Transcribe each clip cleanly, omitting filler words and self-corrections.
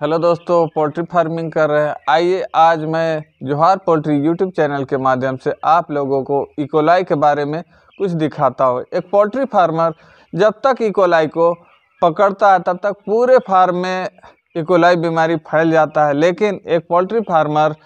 Hello दोस्तों, poultry farming कर रहे हैं। आइए आज मैं जोहार पोल्ट्री यूट्यूब चैनल के माध्यम से आप लोगों को इकोलाई के बारे में कुछ दिखाता हूँ। एक पोल्ट्री फार्मर जब तक इकोलाई को पकड़ता है तब तक पूरे फार्म में इकोलाई बीमारी फैल जाता है, लेकिन एक पोल्ट्री फार्मर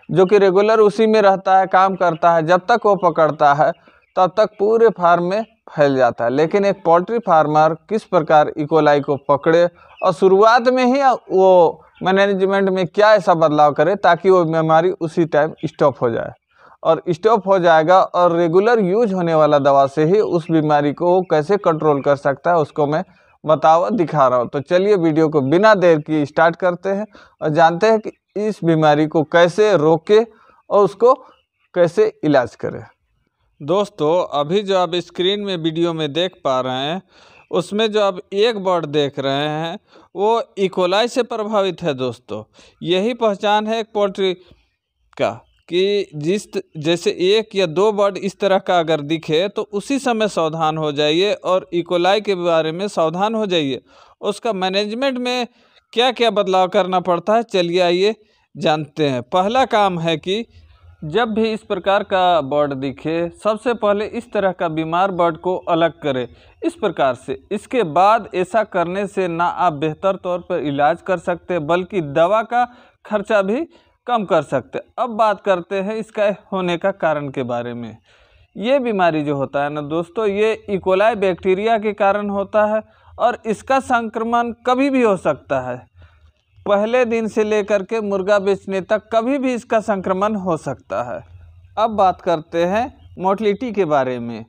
जो कि रेगुलर उसी में रहता है, काम करता है, जब तक वो पकड़ता है तब तक पूरे फार्म में फैल जाता है। लेकिन एक पोल्ट्री फार्मर किस प्रकार इकोलाई को पकड़े और शुरुआत में ही वो मैनेजमेंट में क्या ऐसा बदलाव करे ताकि वो बीमारी उसी टाइम स्टॉप हो जाए, और स्टॉप हो जाएगा और रेगुलर यूज होने वाला दवा से ही उस बीमारी को वो कैसे कंट्रोल कर सकता है, उसको मैं दिखा रहा हूँ। तो चलिए वीडियो को बिना देर किए स्टार्ट करते हैं और जानते हैं कि इस बीमारी को कैसे रोके और उसको कैसे इलाज करें। दोस्तों, अभी जो आप स्क्रीन में वीडियो में देख पा रहे हैं उसमें जो आप एक बर्ड देख रहे हैं वो इकोलाई से प्रभावित है। दोस्तों, यही पहचान है एक पोल्ट्री का कि जैसे एक या दो बर्ड इस तरह का अगर दिखे तो उसी समय सावधान हो जाइए और इकोलाई के बारे में सावधान हो जाइए। उसका मैनेजमेंट में क्या क्या बदलाव करना पड़ता है, चलिए आइए जानते हैं। पहला काम है कि जब भी इस प्रकार का बर्ड दिखे सबसे पहले इस तरह का बीमार बर्ड को अलग करें इस प्रकार से। इसके बाद ऐसा करने से ना आप बेहतर तौर पर इलाज कर सकते बल्कि दवा का खर्चा भी कम कर सकते। अब बात करते हैं इसका होने का कारण के बारे में। ये बीमारी जो होता है ना दोस्तों, ये इकोलाई बैक्टीरिया के कारण होता है और इसका संक्रमण कभी भी हो सकता है। पहले दिन से लेकर के मुर्गा बेचने तक कभी भी इसका संक्रमण हो सकता है। अब बात करते हैं मोर्टलिटी के बारे में।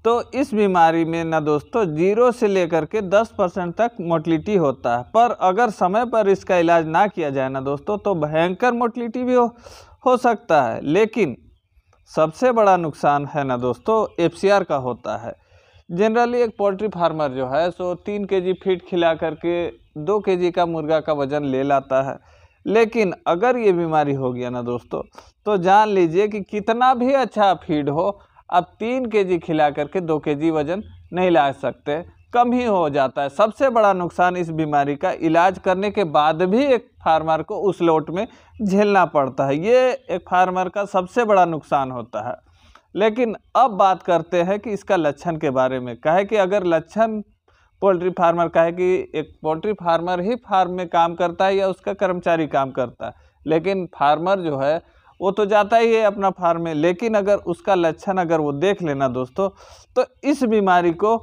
तो इस बीमारी में ना दोस्तों 0 से लेकर के 10% तक मोर्टलिटी होता है, पर अगर समय पर इसका इलाज ना किया जाए ना दोस्तों तो भयंकर मोर्टलिटी भी हो सकता है। लेकिन सबसे बड़ा नुकसान है ना दोस्तों FCR का होता है। जनरली एक पोल्ट्री फार्मर जो है सो 3 kg फीड खिला करके 2 kg का मुर्गा का वज़न ले लाता है, लेकिन अगर ये बीमारी हो गया ना दोस्तों तो जान लीजिए कि कितना भी अच्छा फीड हो, आप 3 kg खिला करके 2 kg वज़न नहीं ला सकते, कम ही हो जाता है। सबसे बड़ा नुकसान इस बीमारी का इलाज करने के बाद भी एक फार्मर को उस लोट में झेलना पड़ता है। ये एक फार्मर का सबसे बड़ा नुकसान होता है। लेकिन अब बात करते हैं कि इसका लक्षण के बारे में। कहे कि अगर लक्षण पोल्ट्री फार्मर कहे कि एक पोल्ट्री फार्मर ही फार्म में काम करता है या उसका कर्मचारी काम करता है, लेकिन फार्मर जो है वो तो जाता ही है अपना फार्म में, लेकिन अगर उसका लक्षण अगर वो देख लेना दोस्तों तो इस बीमारी को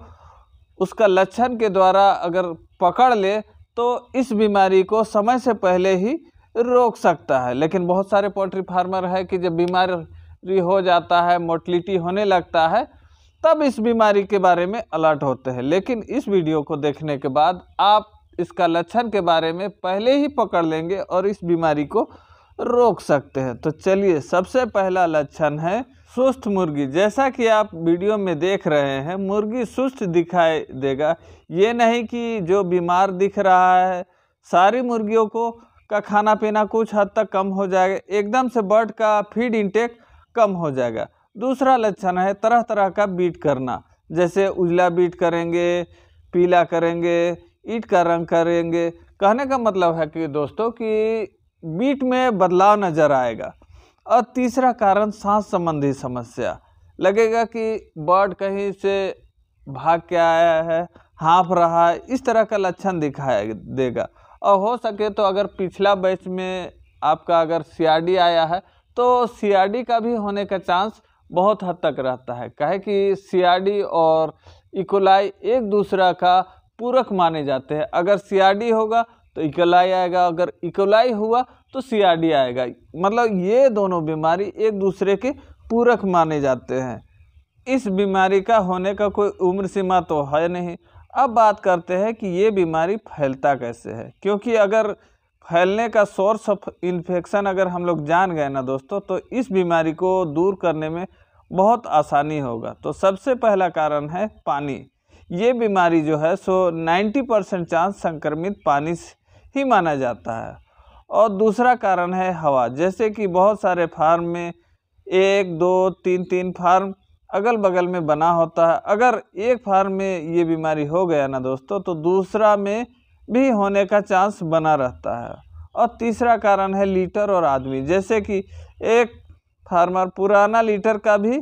उसका लक्षण के द्वारा अगर पकड़ ले तो इस बीमारी को समय से पहले ही रोक सकता है। लेकिन बहुत सारे पोल्ट्री फार्मर है कि जब बीमारी हो जाता है, मोर्टलिटी होने लगता है, तब इस बीमारी के बारे में अलर्ट होते हैं। लेकिन इस वीडियो को देखने के बाद आप इसका लक्षण के बारे में पहले ही पकड़ लेंगे और इस बीमारी को रोक सकते हैं। तो चलिए, सबसे पहला लक्षण है सुस्त मुर्गी। जैसा कि आप वीडियो में देख रहे हैं मुर्गी सुस्त दिखाई देगा। ये नहीं कि जो बीमार दिख रहा है सारी मुर्गियों को का खाना पीना कुछ हद तक कम हो जाएगा, एकदम से बर्ड का फीड इंटेक कम हो जाएगा। दूसरा लक्षण है तरह तरह का बीट करना, जैसे उजला बीट करेंगे, पीला करेंगे, ईंट का रंग करेंगे। कहने का मतलब है कि दोस्तों कि बीट में बदलाव नज़र आएगा। और तीसरा कारण सांस संबंधी समस्या, लगेगा कि बर्ड कहीं से भाग के आया है, हाँफ रहा है, इस तरह का लक्षण दिखाई देगा। और हो सके तो अगर पिछला बैच में आपका अगर CRD आया है तो CRD का भी होने का चांस बहुत हद तक रहता है। कहे कि CRD और इकोलाई एक दूसरा का पूरक माने जाते हैं। अगर CRD होगा तो इकोलाई आएगा, अगर इकोलाई हुआ तो CRD आएगा। मतलब ये दोनों बीमारी एक दूसरे के पूरक माने जाते हैं। इस बीमारी का होने का कोई उम्र सीमा तो है नहीं। अब बात करते हैं कि ये बीमारी फैलता कैसे है, क्योंकि अगर फैलने का सोर्स ऑफ इन्फेक्शन अगर हम लोग जान गए ना दोस्तों तो इस बीमारी को दूर करने में बहुत आसानी होगा। तो सबसे पहला कारण है पानी। ये बीमारी जो है सो 90% चांस संक्रमित पानी से ही माना जाता है। और दूसरा कारण है हवा। जैसे कि बहुत सारे फार्म में 1, 2, 3 फार्म अगल बगल में बना होता है। अगर एक फार्म में ये बीमारी हो गया ना दोस्तों तो दूसरा में भी होने का चांस बना रहता है। और तीसरा कारण है लीटर और आदमी, जैसे कि एक फार्मर पुराना लीटर का भी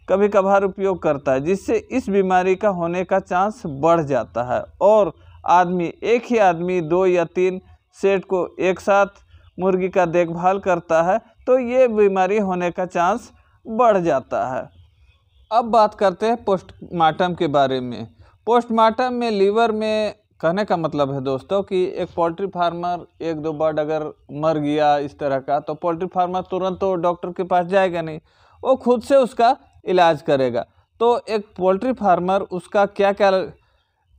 कभी कभार उपयोग करता है, जिससे इस बीमारी का होने का चांस बढ़ जाता है। और आदमी, एक ही आदमी 2 या 3 सेट को एक साथ मुर्गी का देखभाल करता है, तो ये बीमारी होने का चांस बढ़ जाता है। अब बात करते हैं पोस्टमार्टम के बारे में। पोस्टमार्टम में लीवर में, कहने का मतलब है दोस्तों कि एक पोल्ट्री फार्मर 1-2 बर्ड अगर मर गया इस तरह का, तो पोल्ट्री फार्मर तुरंत तो डॉक्टर के पास जाएगा नहीं, वो खुद से उसका इलाज करेगा। तो एक पोल्ट्री फार्मर उसका क्या क्या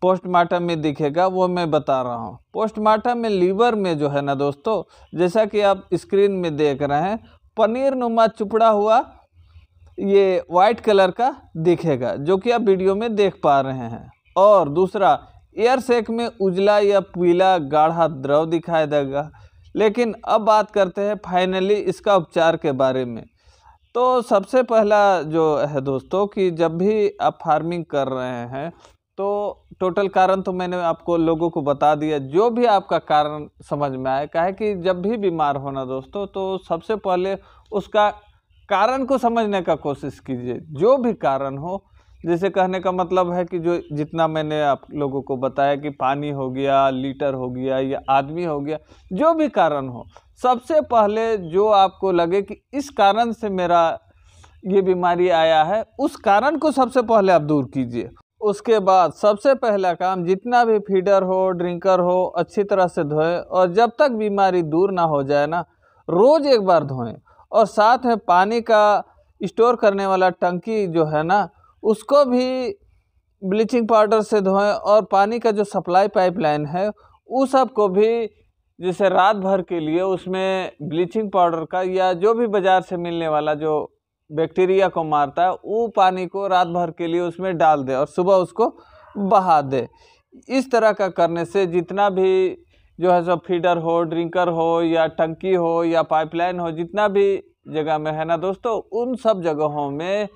पोस्टमार्टम में दिखेगा वो मैं बता रहा हूँ। पोस्टमार्टम में लीवर में जो है ना दोस्तों, जैसा कि आप स्क्रीन में देख रहे हैं, पनीर नुमा चुपड़ा हुआ ये वाइट कलर का दिखेगा, जो कि आप वीडियो में देख पा रहे हैं। और दूसरा, एयर सेक में उजला या पीला गाढ़ा द्रव दिखाई देगा। लेकिन अब बात करते हैं फाइनली इसका उपचार के बारे में। तो सबसे पहला जो है दोस्तों कि जब भी आप फार्मिंग कर रहे हैं, तो टोटल कारण तो मैंने आपको लोगों को बता दिया। जो भी आपका कारण समझ में आए, काहे कि जब भी बीमार होना दोस्तों, तो सबसे पहले उसका कारण को समझने का कोशिश कीजिए। जो भी कारण हो, जैसे कहने का मतलब है कि जो जितना मैंने आप लोगों को बताया कि पानी हो गया, लीटर हो गया या आदमी हो गया, जो भी कारण हो, सबसे पहले जो आपको लगे कि इस कारण से मेरा ये बीमारी आया है, उस कारण को सबसे पहले आप दूर कीजिए। उसके बाद सबसे पहला काम, जितना भी फीडर हो, ड्रिंकर हो, अच्छी तरह से धोएं। और जब तक बीमारी दूर ना हो जाए ना, रोज़ एक बार धोएं। और साथ में पानी का स्टोर करने वाला टंकी जो है ना, उसको भी ब्लीचिंग पाउडर से धोएं। और पानी का जो सप्लाई पाइपलाइन है, उस सब को भी जैसे रात भर के लिए उसमें ब्लीचिंग पाउडर का या जो भी बाज़ार से मिलने वाला जो बैक्टीरिया को मारता है, वो पानी को रात भर के लिए उसमें डाल दे और सुबह उसको बहा दे। इस तरह का करने से जितना भी जो है सो फीडर हो, ड्रिंकर हो या टंकी हो या पाइपलाइन हो, जितना भी जगह में है ना दोस्तों, उन सब जगहों में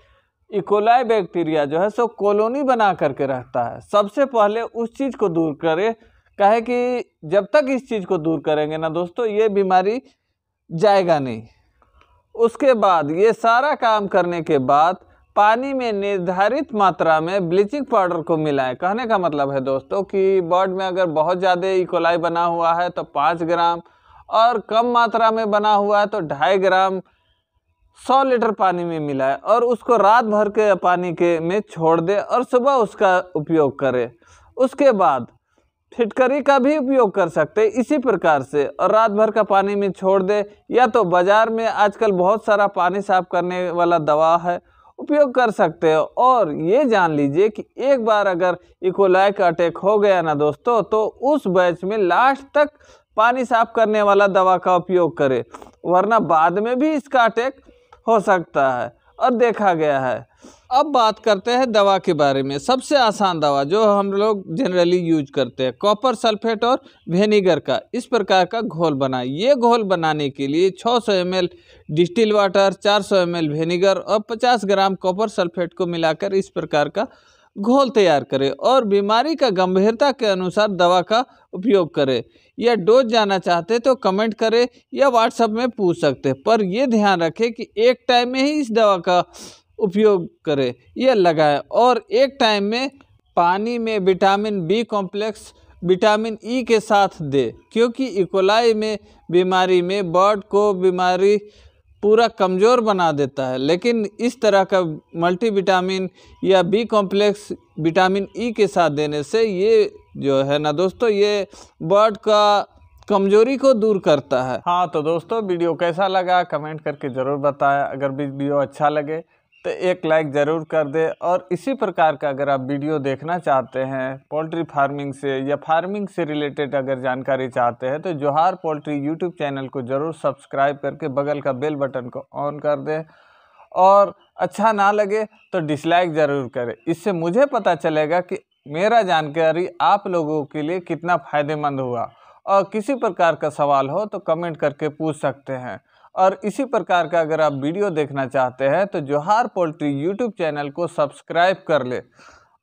इकोलाई बैक्टीरिया जो है सो कॉलोनी बना करके रहता है। सबसे पहले उस चीज़ को दूर करें, काहे कि जब तक इस चीज़ को दूर करेंगे ना दोस्तों, ये बीमारी जाएगा नहीं। उसके बाद ये सारा काम करने के बाद पानी में निर्धारित मात्रा में ब्लीचिंग पाउडर को मिलाएं। कहने का मतलब है दोस्तों कि बर्ड में अगर बहुत ज़्यादा इकोलाई बना हुआ है तो 5 ग्राम, और कम मात्रा में बना हुआ है तो 2.5 ग्राम 100 लीटर पानी में मिलाएं और उसको रात भर के पानी के में छोड़ दे और सुबह उसका उपयोग करें। उसके बाद फिटकरी का भी उपयोग कर सकते हैं इसी प्रकार से, और रात भर का पानी में छोड़ दे। या तो बाज़ार में आजकल बहुत सारा पानी साफ करने वाला दवा है, उपयोग कर सकते हो। और ये जान लीजिए कि एक बार अगर इकोलाई का अटैक हो गया ना दोस्तों, तो उस बैच में लास्ट तक पानी साफ करने वाला दवा का उपयोग करें, वरना बाद में भी इसका अटैक हो सकता है और देखा गया है। अब बात करते हैं दवा के बारे में। सबसे आसान दवा जो हम लोग जनरली यूज करते हैं, कॉपर सल्फेट और विनेगर का इस प्रकार का घोल बनाएं। ये घोल बनाने के लिए 600 ml distil water, 400 ml vinegar और 50 ग्राम कॉपर सल्फेट को मिलाकर इस प्रकार का घोल तैयार करें और बीमारी का गंभीरता के अनुसार दवा का उपयोग करें। या डोज जानना चाहते हैं तो कमेंट करें या व्हाट्सएप में पूछ सकते हैं, पर यह ध्यान रखें कि एक टाइम में ही इस दवा का उपयोग करें या लगाएं। और एक टाइम में पानी में vitamin B complex vitamin E के साथ दें, क्योंकि इकोलाई में बीमारी में बर्ड को बीमारी पूरा कमज़ोर बना देता है। लेकिन इस तरह का मल्टीविटामिन या बी कॉम्प्लेक्स विटामिन ई के साथ देने से ये जो है ना दोस्तों, ये बर्ड का कमजोरी को दूर करता है। हाँ तो दोस्तों, वीडियो कैसा लगा कमेंट करके ज़रूर बताएं। अगर वीडियो अच्छा लगे तो एक लाइक ज़रूर कर दे। और इसी प्रकार का अगर आप वीडियो देखना चाहते हैं पोल्ट्री फार्मिंग से या फार्मिंग से रिलेटेड अगर जानकारी चाहते हैं, तो जोहार पोल्ट्री यूट्यूब चैनल को ज़रूर सब्सक्राइब करके बगल का बेल बटन को ऑन कर दें। और अच्छा ना लगे तो डिसलाइक ज़रूर करें, इससे मुझे पता चलेगा कि मेरा जानकारी आप लोगों के लिए कितना फ़ायदेमंद हुआ। और किसी प्रकार का सवाल हो तो कमेंट करके पूछ सकते हैं। और इसी प्रकार का अगर आप वीडियो देखना चाहते हैं तो जोहार पोल्ट्री यूट्यूब चैनल को सब्सक्राइब कर ले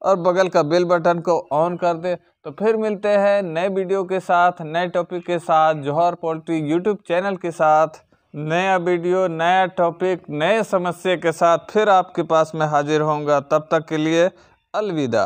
और बगल का बेल बटन को ऑन कर दे। तो फिर मिलते हैं नए वीडियो के साथ, नए टॉपिक के साथ, जौहर पोल्ट्री यूट्यूब चैनल के साथ। नया वीडियो, नया टॉपिक, नए समस्या के साथ फिर आपके पास मैं हाजिर होऊंगा। तब तक के लिए अलविदा।